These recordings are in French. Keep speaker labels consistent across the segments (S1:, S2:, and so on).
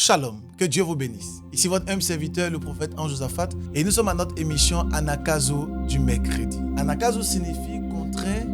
S1: Shalom, que Dieu vous bénisse. Ici votre humble serviteur, le prophète Ange Josaphat, et nous sommes à notre émission Anakazo du mercredi. Anakazo signifie contraint,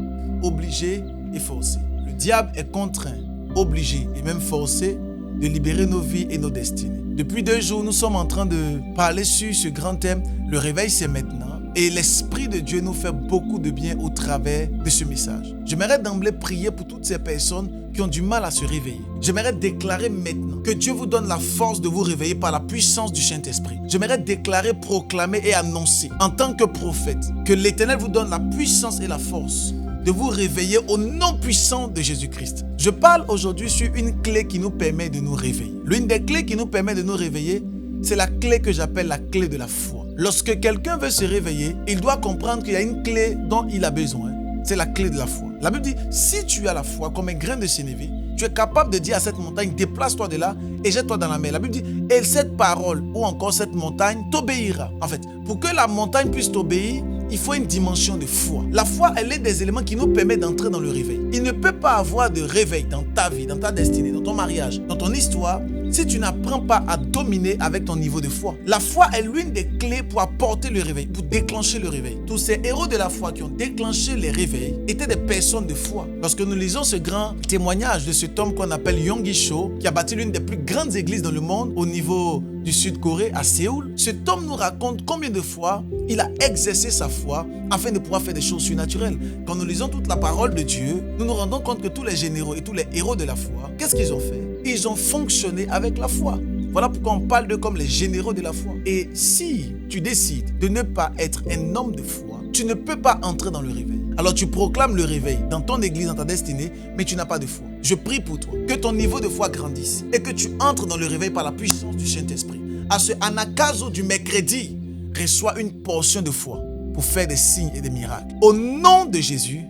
S1: obligé et forcé. Le diable est contraint, obligé et même forcé de libérer nos vies et nos destinées. Depuis 2 jours, nous sommes en train de parler sur ce grand thème, le réveil c'est maintenant. Et l'Esprit de Dieu nous fait beaucoup de bien au travers de ce message. J'aimerais d'emblée prier pour toutes ces personnes qui ont du mal à se réveiller. J'aimerais déclarer maintenant que Dieu vous donne la force de vous réveiller par la puissance du Saint-Esprit. J'aimerais déclarer, proclamer et annoncer en tant que prophète que l'Éternel vous donne la puissance et la force de vous réveiller au nom puissant de Jésus-Christ. Je parle aujourd'hui sur une clé qui nous permet de nous réveiller. L'une des clés qui nous permet de nous réveiller, c'est la clé que j'appelle la clé de la foi. Lorsque quelqu'un veut se réveiller, il doit comprendre qu'il y a une clé dont il a besoin. C'est la clé de la foi. La Bible dit, si tu as la foi comme un grain de sénévé, tu es capable de dire à cette montagne, déplace-toi de là et jette-toi dans la mer. La Bible dit, et cette parole ou encore cette montagne t'obéira. En fait, pour que la montagne puisse t'obéir, il faut une dimension de foi. La foi, elle est des éléments qui nous permettent d'entrer dans le réveil. Il ne peut pas avoir de réveil dans ta vie, dans ta destinée, dans ton mariage, dans ton histoire, si tu n'apprends pas à dominer avec ton niveau de foi. La foi est l'une des clés pour apporter le réveil, pour déclencher le réveil. Tous ces héros de la foi qui ont déclenché les réveils étaient des personnes de foi. Lorsque nous lisons ce grand témoignage de cet homme qu'on appelle Yonggi Cho, qui a bâti l'une des plus grandes églises dans le monde au niveau du Sud-Corée, à Séoul, cet homme nous raconte combien de fois il a exercé sa foi afin de pouvoir faire des choses surnaturelles. Quand nous lisons toute la parole de Dieu, nous nous rendons compte que tous les généraux et tous les héros de la foi, qu'est-ce qu'ils ont fait? Ils ont fonctionné avec la foi. Voilà pourquoi on parle d'eux comme les généraux de la foi. Et si tu décides de ne pas être un homme de foi, tu ne peux pas entrer dans le réveil. Alors tu proclames le réveil dans ton église, dans ta destinée, mais tu n'as pas de foi. Je prie pour toi, que ton niveau de foi grandisse et que tu entres dans le réveil par la puissance du Saint-Esprit. À ce Anakazo du mercredi, reçois une portion de foi pour faire des signes et des miracles. Au nom de Jésus,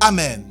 S1: Amen.